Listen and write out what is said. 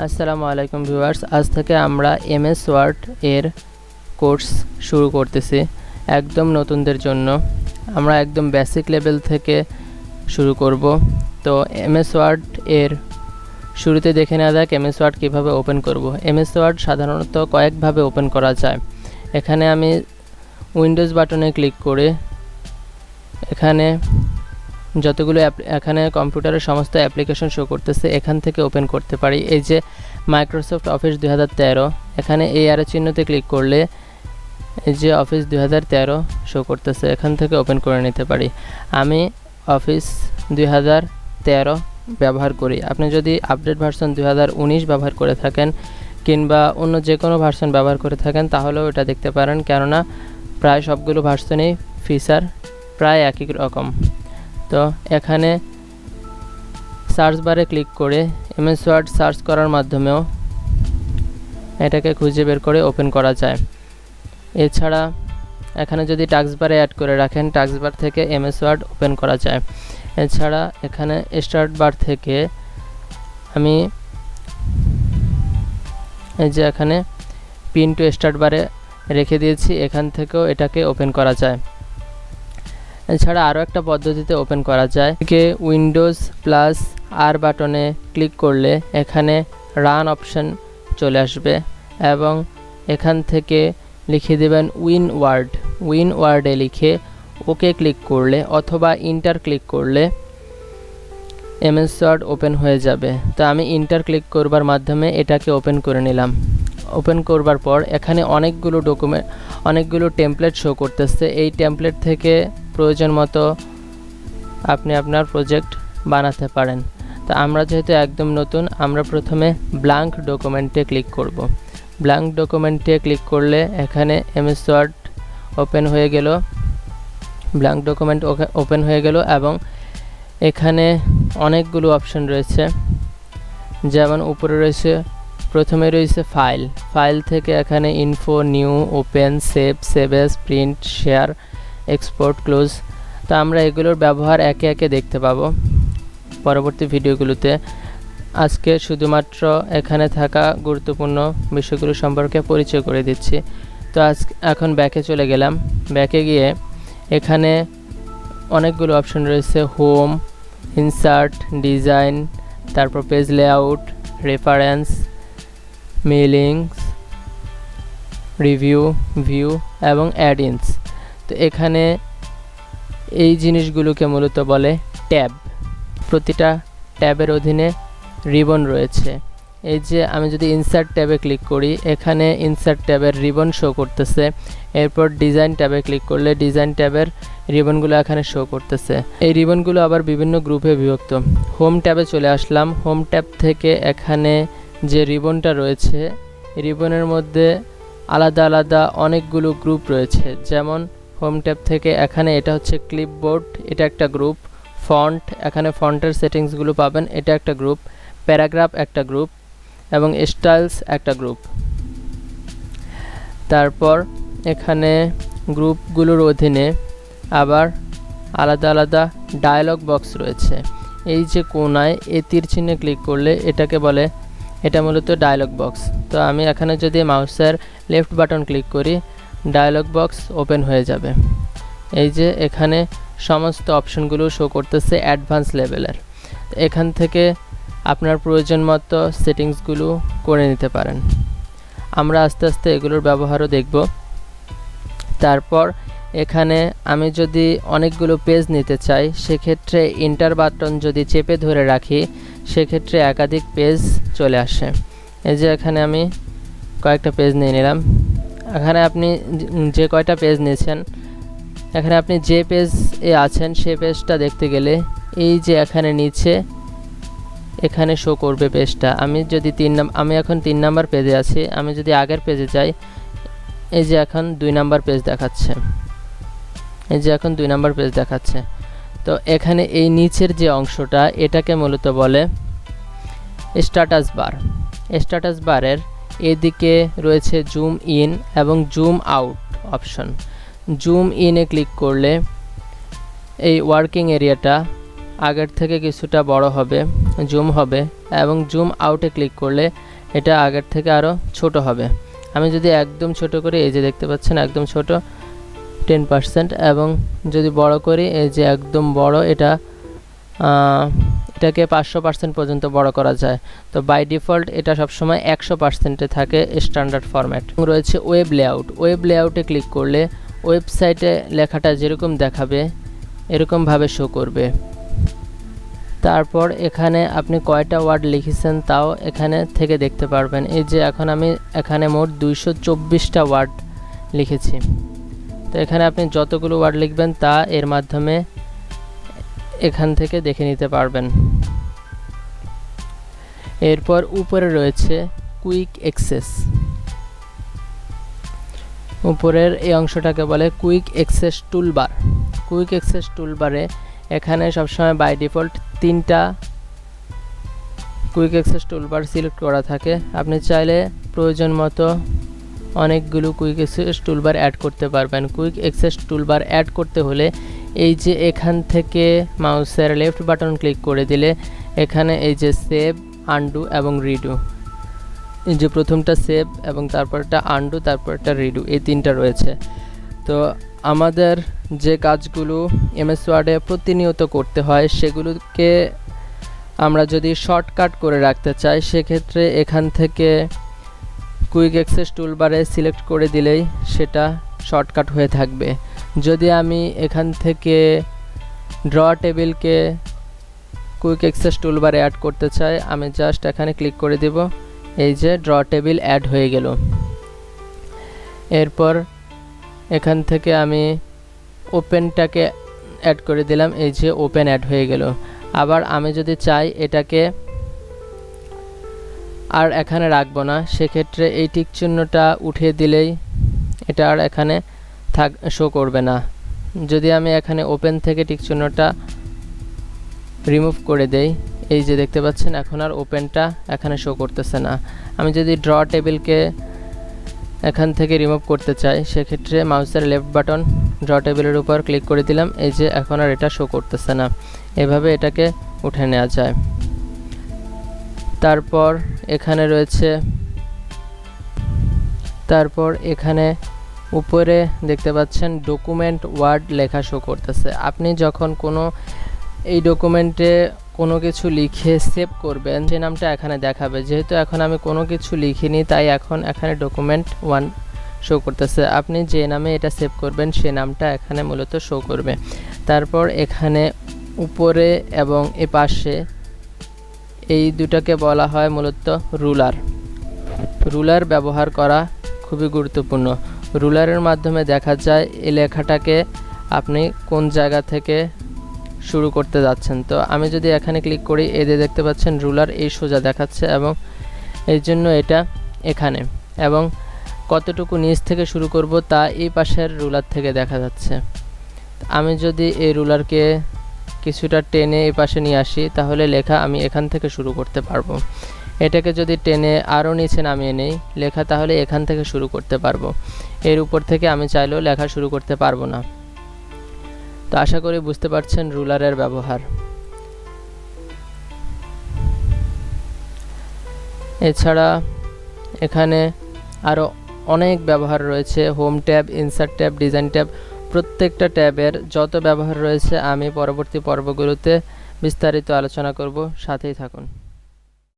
আসসালামু আলাইকুম ভিউয়ার্স, আজ থেকে আমরা এমএস ওয়ার্ড এর কোর্স শুরু করতেছি একদম নতুনদের জন্য। আমরা একদম বেসিক লেভেল থেকে শুরু করব। তো এমএস ওয়ার্ড এর শুরুতে দেখে নেওয়া যাক এমএস ওয়ার্ড কীভাবে ওপেন করব। এমএস ওয়ার্ড সাধারণত কয়েকভাবে ওপেন করা যায়। এখানে আমি উইন্ডোজ বাটনে ক্লিক করে এখানে যতগুলো এখানে কম্পিউটারের সমস্ত অ্যাপ্লিকেশন শো করতেছে, এখান থেকে ওপেন করতে পারি। এই যে মাইক্রোসফট অফিস 2013, এখানে এই অ্যারো চিহ্নতে ক্লিক করলে এই যে অফিস 2013 শো করতেছে, এখান থেকে ওপেন করে নিতে পারি। আমি অফিস 2013 ব্যবহার করি। আপনি যদি আপডেট ভার্সন 2019 ব্যবহার করে থাকেন কিংবা অন্য যে কোনো ভার্সন ব্যবহার করে থাকেন তাহলেও এটা দেখতে পারেন, কেননা প্রায় সবগুলো ভার্সনেই ফিচার প্রায় একই রকম। তো এখানে সার্চ বারে ক্লিক করে এমএস ওয়ার্ড সার্চ করার মাধ্যমেও এটাকে খুঁজে বের করে ওপেন করা যায়। এছাড়া এখানে যদি টাস্ক বারে অ্যাড করে রাখেন, টাস্ক বার থেকে এমএস ওয়ার্ড ওপেন করা যায়। এছাড়া এখানে স্টার্ট বার থেকে আমি এই যে এখানে পিন টু স্টার্ট বারে রেখে দিয়েছি, এখান থেকেও এটাকে ওপেন করা যায়। এছাড়া আরও একটা পদ্ধতিতে ওপেন করা যায়, উইন্ডোজ প্লাস আর বাটনে ক্লিক করলে এখানে রান অপশন চলে আসবে এবং এখান থেকে লিখে দেবেন উইন ওয়ার্ডে লিখে ওকে ক্লিক করলে অথবা ইন্টার ক্লিক করলে এমএস ওয়ার্ড ওপেন হয়ে যাবে। তো আমি ইন্টার ক্লিক করবার মাধ্যমে এটাকে ওপেন করে নিলাম। ওপেন করবার পর এখানে অনেকগুলো টেমপ্লেট শো করতেছে। এই টেমপ্লেট থেকে প্রয়োজন মতো আপনি আপনার প্রজেক্ট বানাতে পারেন। তো আমরা যেহেতু একদম নতুন, আমরা প্রথমে ব্ল্যাঙ্ক ডকুমেন্টে ক্লিক করব। ব্ল্যাঙ্ক ডকুমেন্টে ক্লিক করলে এখানে এমএস ওয়ার্ড ওপেন হয়ে গেল, ব্ল্যাঙ্ক ডকুমেন্ট ওপেন হয়ে গেল এবং এখানে অনেকগুলো অপশন রয়েছে। যেমন উপরে রয়েছে, প্রথমে রয়েছে ফাইল থেকে এখানে info, new, open, save S, print, share, export, close. তো আমরা এগুলোর ব্যবহার একে একে দেখতে পাবো পরবর্তী ভিডিওগুলোতে। আজকে শুধুমাত্র এখানে থাকা গুরুত্বপূর্ণ বিষয়গুলো সম্পর্কে পরিচয় করে দিচ্ছি। তো এখন ব্যাকে চলে গেলাম। ব্যাকে গিয়ে এখানে অনেকগুলো অপশন রয়েছে, হোম, ইনসার্ট, ডিজাইন, তারপর page layout, reference, Mailings, review, view এবং অ্যাড-ইনস। তো এখানে এই জিনিসগুলোকে মূলত বলে ট্যাব। প্রতিটা ট্যাবের অধীনে রিবন রয়েছে। এই যে আমি যদি ইনসার্ট ট্যাবে ক্লিক করি, এখানে ইনসার্ট ট্যাবের রিবন শো করতেছে। এরপর ডিজাইন ট্যাবে ক্লিক করলে ডিজাইন ট্যাবের রিবনগুলো এখানে শো করতেছে। এই রিবনগুলো আবার বিভিন্ন গ্রুপে বিভক্ত। হোম ট্যাবে চলে আসলাম। হোম ট্যাব থেকে এখানে যে রিবনটা রয়েছে, রিবনের মধ্যে আলাদা আলাদা অনেকগুলো গ্রুপ রয়েছে। যেমন হোম ট্যাব থেকে এখানে এটা হচ্ছে ক্লিপবোর্ড, এটা একটা গ্রুপ। ফন্ট, এখানে ফন্টের সেটিংসগুলো পাবেন, এটা একটা গ্রুপ। প্যারাগ্রাফ একটা গ্রুপ এবং স্টাইলস একটা গ্রুপ। তারপর এখানে গ্রুপগুলোর অধীনে আবার আলাদা আলাদা ডায়লগ বক্স রয়েছে। এই যে কোনায় এই তীর চিহ্নে ক্লিক করলে এটাকে বলে, এটা মূলত ডায়লগ বক্স। তো আমি এখানে যদি মাউসের লেফট বাটন ক্লিক করি, ডায়লগ বক্স ওপেন হয়ে যাবে। এই যে এখানে সমস্ত অপশনগুলো শো করতেছে অ্যাডভান্স লেভেলের। এখান থেকে আপনার প্রয়োজন মতো সেটিংসগুলো করে নিতে পারেন। আমরা আস্তে আস্তে এগুলোর ব্যবহারও দেখব। তারপর এখানে আমি যদি অনেকগুলো পেজ নিতে চাই, সেক্ষেত্রে ইন্টার বাটন যদি চেপে ধরে রাখি, সেক্ষেত্রে একাধিক পেজ চলে আসে। এই যে এখানে আমি কয়েকটা পেজ নিয়ে নিলাম। এখানে আপনি যে কয়টা পেজ নিয়েছেন, এখানে আপনি যে পেজে আছেন সেই পেজটা দেখতে গেলে এই যে এখানে নিচে এখানে শো করবে পেজটা। আমি এখন 3 নাম্বার পেজে আছি। আমি যদি আগের পেজে যাই, এই যে এখন 2 নাম্বার পেজ দেখাচ্ছে। তো এখানে এই নিচের যে অংশটা, এটাকে মূলত বলে স্ট্যাটাস বার। স্ট্যাটাস বারের এদিকে রয়েছে জুম ইন এবং জুম আউট অপশন। জুম ইনে ক্লিক করলে এই ওয়ার্কিং এরিয়াটা আগের থেকে কিছুটা বড় হবে। জুম হবে এবং জুম আউটে ক্লিক করলে এটা আগের থেকে আরও ছোট হবে। আমি যদি একদম ছোট করি, এই যে দেখতে পাচ্ছেন একদম ছোট 10%, এবং যদি বড় করি এই যে একদম বড়, এটাকে 500% পর্যন্ত বড় করা যায়। তো বাই ডিফল্ট এটা সবসময় 100%-এ থাকে স্ট্যান্ডার্ড ফরম্যাট। রয়েছে ওয়েব লেআউট। ওয়েব লেআউটে ক্লিক করলে ওয়েবসাইটে লেখাটা যেরকম দেখাবে এরকমভাবে শো করবে। তারপর এখানে আপনি কয়টা ওয়ার্ড লিখেছেন তাও এখানে থেকে দেখতে পারবেন। এই যে এখন আমি এখানে মোট 224টা ওয়ার্ড লিখেছি। তো এখানে আপনি যতগুলো ওয়ার্ড লিখবেন তা এর মাধ্যমে এখান থেকে দেখে নিতে পারবেন। এরপর উপরে রয়েছে কুইক অ্যাক্সেস। উপরের এই অংশটাকে বলে quick access toolbar. Quick access টুলবারে এখানে সবসময় বাই ডিফল্ট 3টা কুইক অ্যাক্সেস টুলবার সিলেক্ট করা থাকে। আপনি চাইলে প্রয়োজন মতো অনেকগুলো কুইক অ্যাক্সেস টুলবার অ্যাড করতে পারবেন। কুইক অ্যাক্সেস টুলবার অ্যাড করতে হলে এই যে এখান থেকে মাউসের লেফট বাটন ক্লিক করে দিলে এখানে এই যে সেভ, আনডু এবং রিডু, এই যে প্রথমটা সেভ এবং তারপরটা আনডু, তারপরটা রিডু, এই 3টা রয়েছে। তো আমাদের যে কাজগুলো এমএস ওয়ার্ডে প্রতিনিয়ত করতে হয় সেগুলোকে আমরা যদি শর্টকাট করে রাখতে চাই সেক্ষেত্রে এখান থেকে কুইক অ্যাক্সেস টুলবারে সিলেক্ট করে দিলেই সেটা শর্টকাট হয়ে থাকবে। যদি আমি এখান থেকে ড্র টেবিলকে কুইক অ্যাক্সেস টুলবারে অ্যাড করতে চাই, আমি জাস্ট এখানে ক্লিক করে দেব, এই যে ড্র টেবিল অ্যাড হয়ে গেল। এরপর এখান থেকে আমি ওপেনটাকে অ্যাড করে দিলাম, এই যে ওপেন অ্যাড হয়ে গেল। আবার আমি যদি চাই এটাকে আর এখানে রাখবো না, সেক্ষেত্রে এই টিক চিহ্নটা উঠিয়ে দিলেই এটা আর এখানে শো করবে না। যদি আমি এখানে ওপেন থেকে টিক চিহ্নটা রিমুভ করে দেই, এই যে দেখতে পাচ্ছেন এখন আর ওপেনটা এখানে শো করতেছে না। আমি যদি ড্র টেবিলকে এখান থেকে রিমুভ করতে চাই সেক্ষেত্রে মাউসের লেফট বাটন ড্র টেবিলের উপর ক্লিক করে দিলাম, এই যে এখন আর এটা শো করতেছে না। এভাবে এটাকে উঠে নেওয়া যায়। তারপর এখানে উপরে দেখতে পাচ্ছেন ডকুমেন্ট ওয়ার্ড লেখা শো করতেছে। আপনি যখন এই ডকুমেন্টে কোনো কিছু লিখে সেভ করবেন যে নামটা এখানে দেখাবে। যেহেতু এখন আমি কোনো কিছু লিখিনি তাই এখন এখানে ডকুমেন্ট 1 শো করতেছে। আপনি যে নামে এটা সেভ করবেন সে নামটা এখানে মূলত শো করবে। তারপর এখানে উপরে এবং এ পাশে এই দুটাকে বলা হয় মূলত রুলার। রুলার ব্যবহার করা খুবই গুরুত্বপূর্ণ। রুলারের মাধ্যমে দেখা যায় এই লেখাটাকে আপনি কোন জায়গা থেকে শুরু করতে যাচ্ছেন। তো আমি যদি এখানে ক্লিক করি, এই যে দেখতে পাচ্ছেন রুলার এই সোজা দেখাচ্ছে এবং এই জন্য এটা এখানে, এবং কতটুকু নিচ থেকে শুরু করব তা এই পাশের রুলার থেকে দেখা যাচ্ছে। আমি যদি এই রুলারকে কিছুটা টেনে এই পাশে নিয়ে আসি তাহলে লেখা আমি এখান থেকে শুরু করতে পারবো। এটাকে যদি টেনে আরও নিচে নামিয়ে নেই লেখা, তাহলে এখান থেকে শুরু করতে পারবো। এর উপর থেকে আমি চাইলেও লেখা শুরু করতে পারবো না। তো আশা করি বুঝতে পারছেন রুলারের ব্যবহার। এছাড়া এখানে আরও অনেক ব্যবহার রয়েছে। Home tab, insert tab, design tab, প্রত্যেকটা ট্যাবের যত ব্যবহার রয়েছে আমি পরবর্তী পর্বগুলোতে বিস্তারিত আলোচনা করব। সাথেই থাকুন।